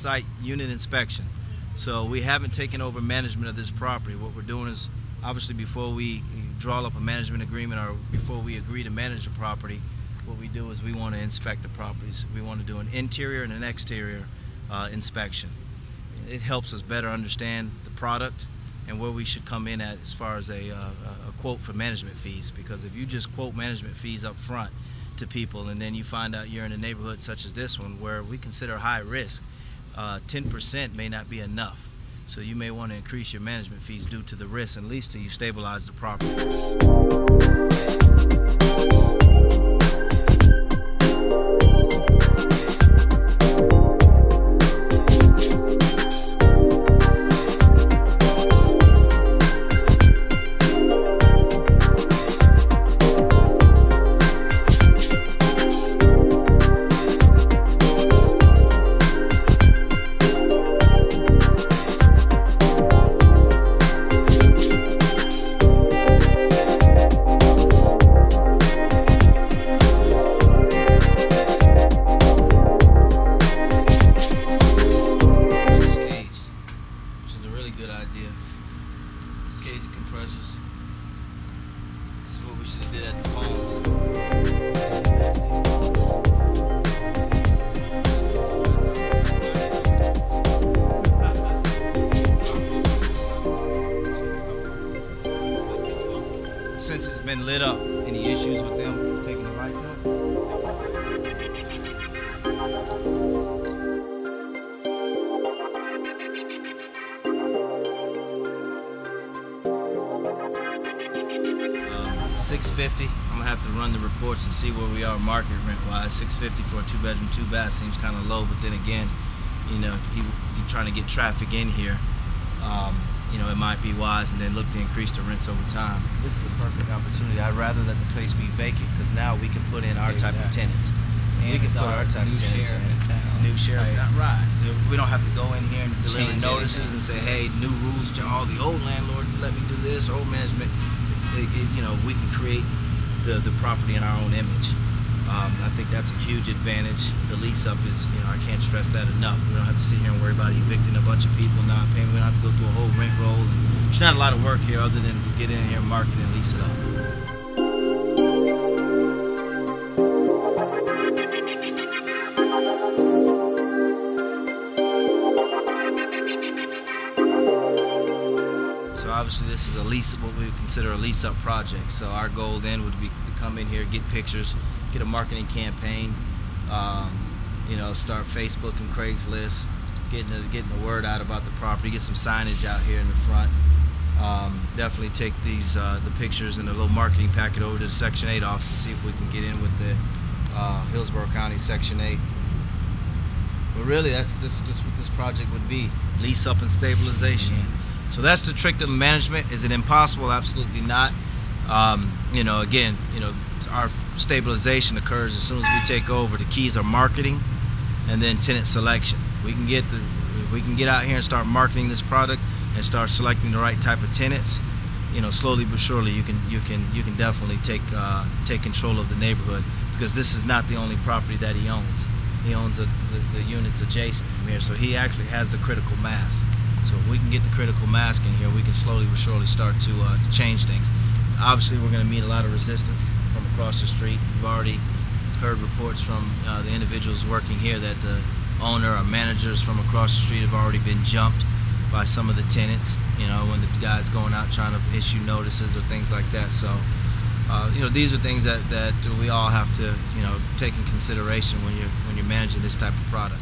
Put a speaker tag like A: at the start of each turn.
A: on-site unit inspection. So we haven't taken over management of this property. What we're doing is, obviously, before we draw up a management agreement or before we agree to manage the property, what we do is we want to inspect the properties. We want to do an interior and an exterior inspection. It helps us better understand the product and where we should come in at as far as a quote for management fees, because if you just quote management fees up front to people and then you find out you're in a neighborhood such as this one where we consider high risk, 10% may not be enough. So you may want to increase your management fees due to the risk, at least till you stabilize the property. Good idea. Cage compressors. This is what we should have did at the palms. Since it's been lit up, any issues with them taking the lights up? $650. I'm gonna have to run the reports and see where we are market rent wise. $650 for a 2-bedroom, 2-bath seems kind of low, but then again, you know, he trying to get traffic in here. You know, it might be wise and then look to increase the rents over time. This is a perfect opportunity. I'd rather let the place be vacant because now we can put in our type of tenants.
B: And
A: we can put our type of tenants in. New sheriff, right? We don't have to go in here and deliver notices and say, hey, new rules to all the old landlord. Let me do this. Old management. You know, we can create the property in our own image. I think that's a huge advantage. The lease up is, you know, I can't stress that enough. We don't have to sit here and worry about evicting a bunch of people, not paying. We don't have to go through a whole rent roll. And there's not a lot of work here other than to get in here, market, and lease it up. So obviously this is a lease, what we would consider a lease-up project. So our goal then would be to come in here, get pictures, get a marketing campaign, you know, start Facebook and Craigslist, getting the word out about the property, get some signage out here in the front. Definitely take these the pictures and a little marketing packet over to the Section 8 office to see if we can get in with the Hillsborough County Section 8. But really, that's what this project would be: lease up and stabilization. So that's the trick to the management. Is it impossible? Absolutely not. You know, again, you know, our stabilization occurs as soon as we take over. The keys are marketing and then tenant selection. We can get out here and start marketing this product and start selecting the right type of tenants. You know, slowly but surely, you can definitely take control of the neighborhood, because this is not the only property that he owns. He owns the units adjacent from here, so he actually has the critical mass. So if we can get the critical mass in here, we can slowly but surely start to change things. Obviously, we're going to meet a lot of resistance from across the street. We've already heard reports from the individuals working here that the owner or managers from across the street have already been jumped by some of the tenants, you know, when the guy's going out trying to issue notices or things like that. So, you know, these are things that we all have to, you know, take in consideration when you're managing this type of product.